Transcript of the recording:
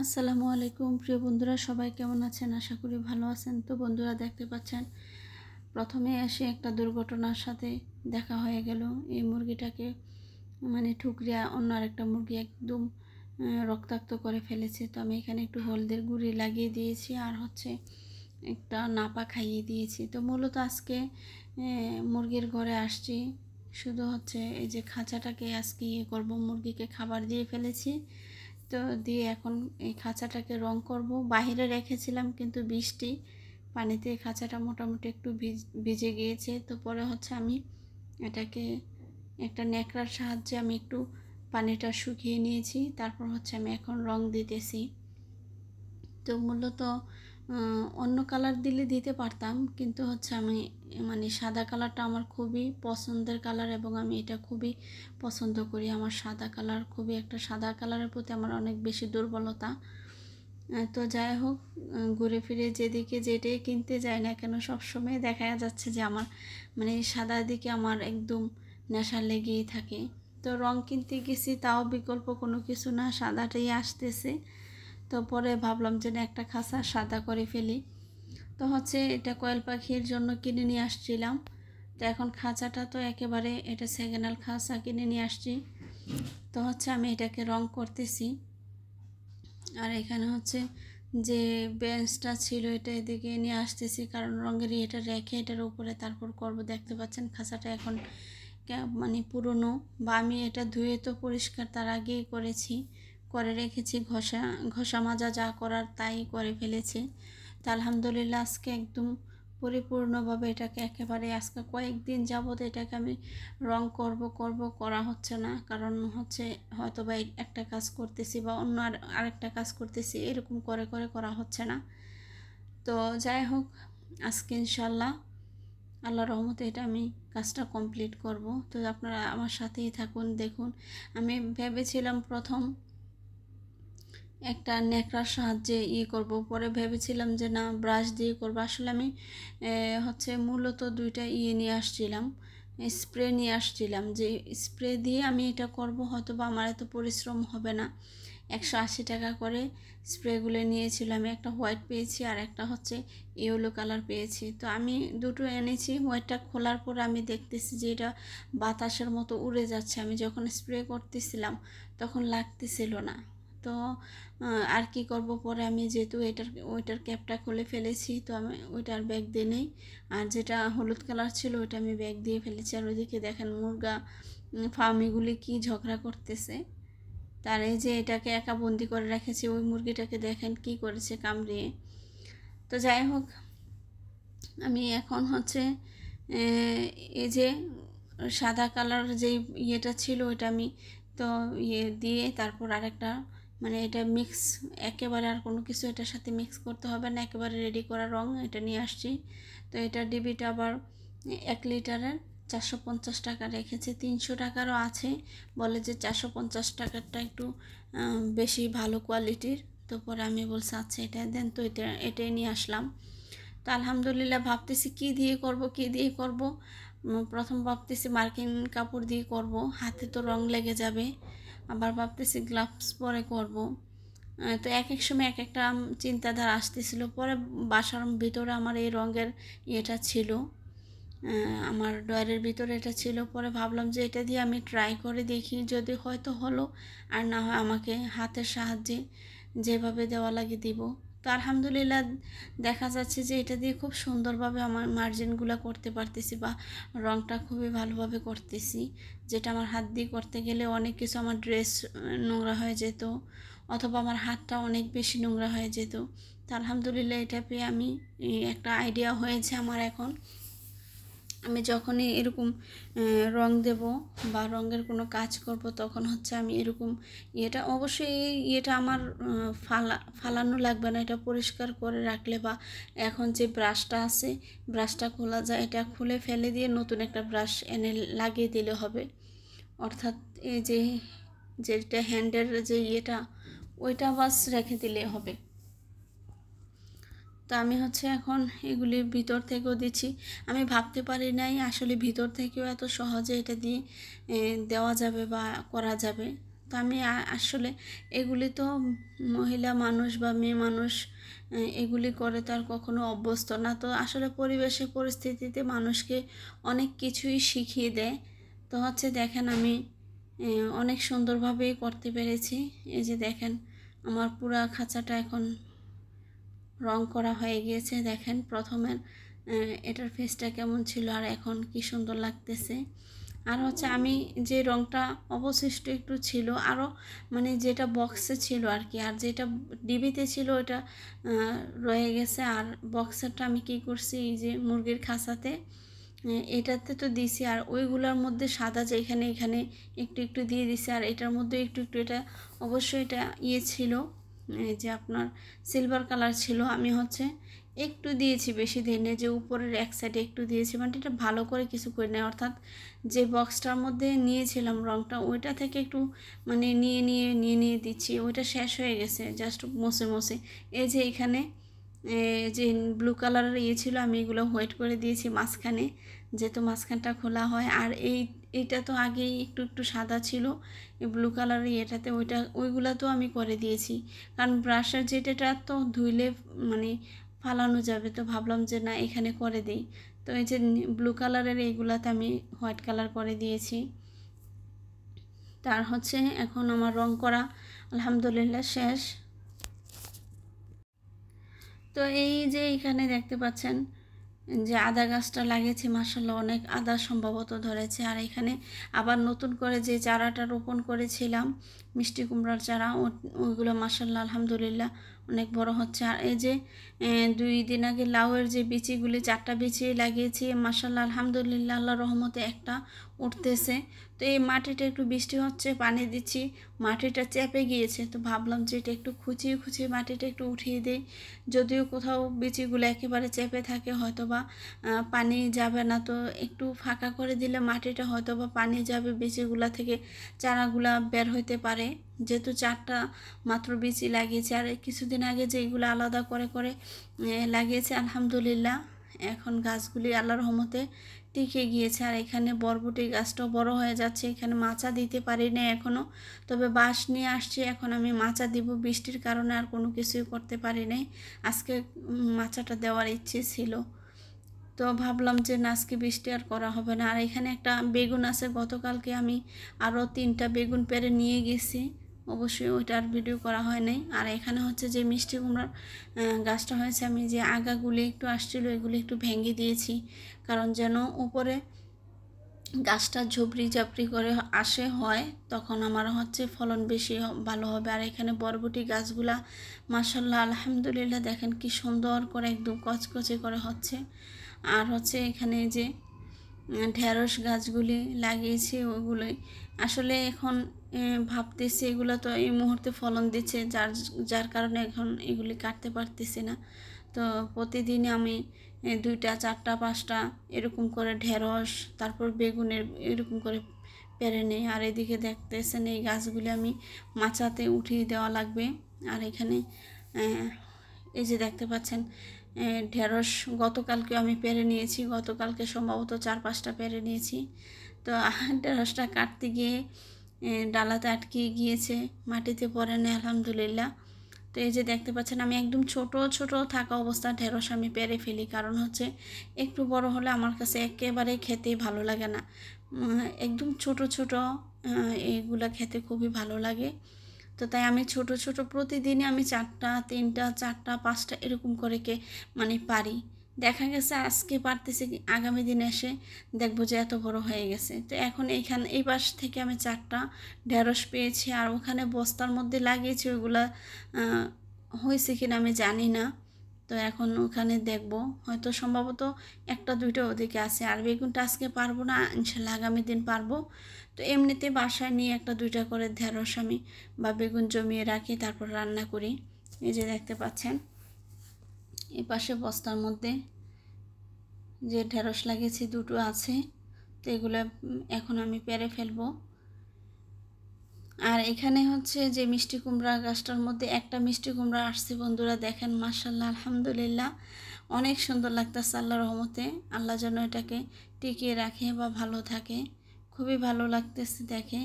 আসসালামু আলাইকুম প্রিয় বন্ধুরা, সবাই কেমন আছেন? আশা করি ভালো আছেন। তো বন্ধুরা, দেখতে পাচ্ছেন প্রথমে এসে একটা দুর্ঘটনার সাথে দেখা হয়ে গেল। এই মুরগিটাকে ঠুকরিয়া অন্য আরেকটা মুরগি একদম রক্তাক্ত করে ফেলেছে। তো আমি এখানে একটু হলদের গুঁড়ি লাগিয়ে দিয়েছি আর একটা নাপা খাইয়ে দিয়েছি। তো মূলত আজকে মুরগির ঘরে আসছি, শুধু এই যে খাঁচাটাকে আজকে করবো, মুরগিকে খাবার দিয়ে ফেলেছি। তো দিয়ে এখন এই খাঁচাটাকে রং করব। বাইরে রেখেছিলাম কিন্তু বৃষ্টি পানিতে খাঁচাটা মোটামুটি একটু ভিজে গিয়েছে। তো পরে আমি এটাকে একটা ন্যাকড়ার সাহায্যে আমি একটু পানিটা শুকিয়ে নিয়েছি। তারপর আমি এখন রং দিতেছি। তো মূলত অন্য কালার দিলে দিতে পারতাম, কিন্তু আমি সাদা কালারটা আমার খুবই পছন্দের কালার এবং আমি এটা খুবই পছন্দ করি। আমার সাদা কালার সাদা কালারের প্রতি আমার অনেক বেশি দুর্বলতা। তো যাই হোক, ঘুরে ফিরে যেদিকে যেটাই কিনতে যাই না কেন, সবসময় দেখা যাচ্ছে যে আমার সাদার দিকে আমার একদম নেশা লেগেই থাকে। তো রং কিনতে গেছি, তাও বিকল্প কোনো কিছু না, সাদাটাই আসতেছে। তো পরে ভাবলাম যে একটা খাঁচা সাদা করে ফেলি। তো এটা কোয়েল পাখির জন্য কিনে নিয়ে আসছিলাম। তো এখন খাঁচাটা তো একেবারে এটা সেকেন্ড হ্যান্ড খাঁচা কিনে নিয়ে আসছি। তো আমি এটাকে রং করতেছি। আর এখানে যে বেঞ্চটা ছিল এটা এদিকে নিয়ে আসতেছি, কারণ রঙের এটা রেখে এটার উপরে তারপর করব। দেখতে পাচ্ছেন খাঁচাটা এখন পুরনো, বা আমি এটা ধুয়ে তো পরিষ্কার তার আগেই করে রেখেছি, ঘষা মাজা যা করার তাই করে ফেলেছি। তো আলহামদুলিল্লাহ আজকে একদম পরিপূর্ণভাবে এটাকে একেবারে আজকে কয়েকদিন যাবৎ এটাকে আমি রং করা হচ্ছে না, কারণ হয়তো বা একটা কাজ করতেছি বা অন্য আরেকটা কাজ করতেছি, এরকম করে করা হচ্ছে না। তো যাই হোক, আজকে ইনশাল্লাহ আল্লাহর রহমতে এটা আমি কাজটা কমপ্লিট করব। তো আপনারা আমার সাথেই থাকুন, দেখুন। আমি ভেবেছিলাম প্রথম একটা ন্যাকড়ার সাহায্যে করব, পরে ভেবেছিলাম যে না, ব্রাশ দিয়ে করব। আসলে আমি মূলত দুইটা নিয়ে আসছিলাম, স্প্রে নিয়ে আসছিলাম, যে স্প্রে দিয়ে আমি এটা করব, হয়তো বা আমার এত পরিশ্রম হবে না। 180 টাকা করে স্প্রেগুলো নিয়েছিল। আমি একটা হোয়াইট পেয়েছি আর একটা ইয়েলো কালার পেয়েছি। তো আমি দুটো এনেছি। হোয়াইটটা খোলার পর আমি দেখতেছি যে এটা বাতাসের মতো উড়ে যাচ্ছে। আমি যখন স্প্রে করতেছিলাম তখন লাগতেছিল না। তো আর কি করব, পরে আমি যেহেতু ওইটার ক্যাপটা খুলে ফেলেছি, তো আমি ওইটার ব্যাগ দিয়ে নেই। আর যেটা হলুদ কালার ছিল ওইটা আমি ব্যাগ দিয়ে ফেলেছি। আর ওইদিকে দেখেন মুরগা ফার্মিগুলি কি ঝগড়া করতেছে। তার এই যে এটাকে একা বন্দি করে রেখেছি, ওই মুরগিটাকে দেখেন কি করেছে কামড়িয়ে। তো যাই হোক, আমি এখন এই যে সাদা কালার যে ইয়েটা ছিল ওইটা আমি তো দিয়ে তারপর আরেকটা এটা মিক্স, একেবারে আর কোনো কিছু এটার সাথে মিক্স করতে হবে না, একেবারে রেডি করা রং এটা নিয়ে আসছি। তো এটার ডিবিটা আবার 1 লিটারের 450 টাকা রেখেছে। 300 টাকারও আছে, বলে যে 450 টাকারটা একটু বেশি ভালো কোয়ালিটির। তো পরে আমি বলছি আচ্ছা এটা দেন, তো এটাই নিয়ে আসলাম। তো আলহামদুলিল্লাহ ভাবতেছি কি দিয়ে করব। প্রথম ভাবতেছি মার্কিন কাপড় দিয়ে করব, হাতে তো রং লেগে যাবে। আবার ভাবতেছি গ্লাভস পরে করব। তো এক সময় এক একটা চিন্তাধারা আসতেছিল। পরে বাসার ভিতরে আমার এই রঙের ইয়েটা ছিল, আমার ডয়ারের ভিতরে এটা ছিল। পরে ভাবলাম যে এটা দিয়ে আমি ট্রাই করে দেখি, যদি হয়তো হলো, আর না হয় আমাকে হাতের সাহায্যে যেভাবে দেওয়া লাগে দিব। তো আলহামদুলিল্লাহ দেখা যাচ্ছে যে এটা দিয়ে খুব সুন্দরভাবে আমার মার্জিনগুলো করতে পারতেছি, বা রঙটা খুবই ভালোভাবে করতেছি, যেটা আমার হাত দিয়ে করতে গেলে অনেক কিছু আমার ড্রেস নোংরা হয়ে যেত, অথবা আমার হাতটা অনেক বেশি নোংরা হয়ে যেত। তো আলহামদুলিল্লাহ এটা পেয়ে আমি একটা আইডিয়া হয়েছে আমার। এখন আমি যখনই এরকম রং দেব বা রঙের কোনো কাজ করব, তখন আমি এরকম অবশ্যই এটা আমার ফালানো লাগবে না, এটা পরিষ্কার করে রাখলে, বা এখন যে ব্রাশটা আছে ব্রাশটা খোলা যায়, এটা খুলে ফেলে দিয়ে নতুন একটা ব্রাশ এনে লাগিয়ে দিলে হবে। অর্থাৎ এই যেটা হ্যান্ডের যে ওইটা বাস রেখে দিলে হবে। তো আমি এখন এগুলির ভিতর থেকেও দিচ্ছি। আমি ভাবতে পারি নাই আসলে ভিতর থেকেও এত সহজে এটা দিয়ে দেওয়া যাবে বা করা যাবে। তো তো আমি আসলে এগুলি তো মহিলা মানুষ বা মেয়ে মানুষ এগুলি করে তো আর কখনো অভ্যস্ত না। তো আসলে পরিবেশে পরিস্থিতিতে মানুষকে অনেক কিছুই শিখিয়ে দেয়। তো হচ্ছে দেখেন আমি অনেক সুন্দরভাবেই করতে পেরেছি। এই যে দেখেন আমার পুরা খাঁচাটা এখন রং করা হয়ে গিয়েছে। দেখেন প্রথমের এটার ফেসটা কেমন ছিল আর এখন কি সুন্দর লাগতেছে। আর হচ্ছে আমি যে রংটা অবশিষ্ট একটু ছিল আরও, মানে যেটা বক্সে ছিল আর কি, আর যেটা ডিবিতে ছিল ওটা রয়ে গেছে। আর বক্সেরটা আমি কি করছি, এই যে মুরগির খাঁচাতে এটাতে তো দিছি, আর ওইগুলোর মধ্যে সাদা যে এখানে এখানে একটু একটু দিয়ে দিছি, আর এটার মধ্যে একটু একটু, এটা অবশ্যই এটা ইয়ে ছিল, যে আপনার সিলভার কালার ছিল। আমি হচ্ছে একটু দিয়েছি, বেশি দিনে, যে উপরের এক সাইডে একটু দিয়েছি, মানে এটা ভালো করে কিছু করে নেই। অর্থাৎ যে বক্সটার মধ্যে নিয়েছিলাম রংটা, ওইটা থেকে একটু মানে নিয়ে দিচ্ছি, ওইটা শেষ হয়ে গেছে জাস্ট মুছে মুছে। এই যে এখানে যে ব্লু কালারের ইয়ে ছিল, আমি এগুলো হোয়াইট করে দিয়েছি মাঝখানে, যেহেতু মাঝখানটা খোলা হয়। আর এইটা তো আগেই একটু একটু সাদা ছিল এই ব্লু কালারের এটাতে, ওইগুলা তো আমি করে দিয়েছি, কারণ ব্রাশের যেটা তো ধুইলে মানে ফালানো যাবে, তো ভাবলাম যে না এখানে করে দিই। তো এই যে ব্লু কালারের এইগুলাতে আমি হোয়াইট কালার করে দিয়েছি। তার হচ্ছে এখন আমার রং করা আলহামদুলিল্লাহ শেষ। তো এই যে এখানে দেখতে পাচ্ছেন যে আদা গাছটা লাগিয়েছি, মাশাআল্লাহ অনেক আদা সম্ভবত ধরেছে। আর এখানে আবার নতুন করে যে চারাটা রোপণ করেছিলাম মিষ্টি কুমড়ার চারা, ওইগুলো মাশাআল্লাহ আলহামদুলিল্লাহ অনেক বড় হচ্ছে। আর এই যে 2 দিন আগে লাউয়ের যে বিচিগুলি 4টা বিচি লাগিয়েছি, মাশাআল্লাহ আলহামদুলিল্লাহ আল্লাহর রহমতে একটা উঠতেছে। তো এই মাটিটা একটু বৃষ্টি হচ্ছে, পানি দিচ্ছি, মাটিটা চেপে গিয়েছে, তো ভাবলাম যে এটা একটু খুঁচিয়ে খুঁচিয়ে মাটিটা একটু উঠিয়ে দিই। যদিও কোথাও বিচিগুলো একেবারে চেপে থাকে, হয়তো বা পানি যাবে না, তো একটু ফাঁকা করে দিলে মাটিটা হয়তো বা পানি যাবে, বিচিগুলা থেকে চারাগুলা বের হইতে পারে। যেহেতু 4টা মাত্র বিচি লাগিয়েছে, আর কিছুদিন আগে যেগুলো আলাদা করে করে লাগিয়েছে আলহামদুলিল্লাহ এখন গাছগুলি আল্লাহর রহমতে টিকে গিয়েছে। আর এখানে বরবটি গাছটাও বড় হয়ে যাচ্ছে, এখানে মাচা দিতে পারি না এখনও, তবে বাঁশ নিয়ে আসছি, এখন আমি মাচা দিব। বৃষ্টির কারণে আর কোনো কিছুই করতে পারি নাই, আজকে মাচাটা দেওয়ার ইচ্ছে ছিল, তো ভাবলাম যে না আজকে বৃষ্টি আর করা হবে না। আর এখানে একটা বেগুন আছে, গতকালকে আমি আরও 3টা বেগুন পেড়ে নিয়ে গেছি, অবশ্যই ওইটার ভিডিও করা হয় নাই। আর এখানে হচ্ছে যে মিষ্টি কুমড়ার গাছটা হয়েছে, আমি যে আগাগুলি একটু আসছিল এগুলি একটু ভেঙে দিয়েছি, কারণ যেন উপরে গাছটা ঝুপড়ি ঝাপড়ি করে আসে হয়, তখন আমার হচ্ছে ফলন বেশি ভালো হবে। আর এখানে বরবটি গাছগুলা মাশাআল্লাহ আলহামদুলিল্লাহ দেখেন কি সুন্দর করে একদম কচকচে করে হচ্ছে। আর হচ্ছে এখানে যে ঢেঁড়স গাছগুলি লাগিয়েছি, ওগুলোই আসলে এখন ভাবতেছি এগুলো তো এই মুহূর্তে ফলন দিচ্ছে, যার কারণে এখন এগুলি কাটতে পারতেছি না। তো প্রতিদিন আমি 2টা 4টা 5টা এরকম করে ঢেঁড়স, তারপর বেগুনের এরকম করে পেরে নেই। আর এদিকে দেখতেছেন এই গাছগুলি আমি মাচাতে উঠিয়ে দেওয়া লাগবে। আর এখানে এই যে দেখতে পাচ্ছেন ঢেঁড়স গতকালকে আমি পেরে নিয়েছি, গতকালকে সম্ভবত 4-5টা পেরে নিয়েছি। তো ঢেঁড়সটা কাটতে গিয়ে ডালাতে আটকে গিয়েছে, মাটিতে পড়ে নেই আলহামদুলিল্লাহ। তো এই যে দেখতে পাচ্ছেন আমি একদম ছোট ছোট থাকা অবস্থা ঢেঁড়স আমি পেরে ফেলি, কারণ হচ্ছে একটু বড় হলে আমার কাছে একেবারে খেতেই ভালো লাগে না, একদম ছোট ছোট এইগুলা খেতে খুবই ভালো লাগে। তো তাই আমি ছোট ছোট প্রতিদিনই আমি 4টা 3টা 4টা 5টা এরকম করে মানে পারি। দেখা গেছে আজকে পারতেছি, আগামী দিনে এসে দেখবো যে এত বড় হয়ে গেছে। তো এখন এই পাশ থেকে আমি 4টা ঢেঁড়স পেয়েছি, আর ওখানে বস্তার মধ্যে লাগিয়েছি, ওইগুলা হয়েছে কিনা আমি জানি না। তো এখন ওখানে দেখবো, হয়তো সম্ভবত 1টা 2টা ওদিকে আছে। আর বেগুনটা আজকে পারবো না, ইনশাল্লাহ আগামী দিন পারবো। তো এমনিতে বাসায় নিয়ে 1টা 2টা করে ঢেঁড়স আমি বা বেগুন জমিয়ে রাখি, তারপর রান্না করি। এই যে দেখতে পাচ্ছেন এই পাশে বস্তার মধ্যে যে ঢেঁড়স লাগিয়েছি 2টো আছে, তো এগুলো এখন আমি পেরে ফেলবো। আর এখানে হচ্ছে যে মিষ্টি কুমড়া গাছটার মধ্যে একটা মিষ্টি কুমড়া আসছে বন্ধুরা, দেখেন মাশাআল্লাহ আলহামদুলিল্লাহ অনেক সুন্দর লাগতেছে, আল্লাহর রহমতে আল্লাহ যেন এটাকে টিকিয়ে রাখে বা ভালো থাকে, খুবই ভালো লাগতেছে দেখে।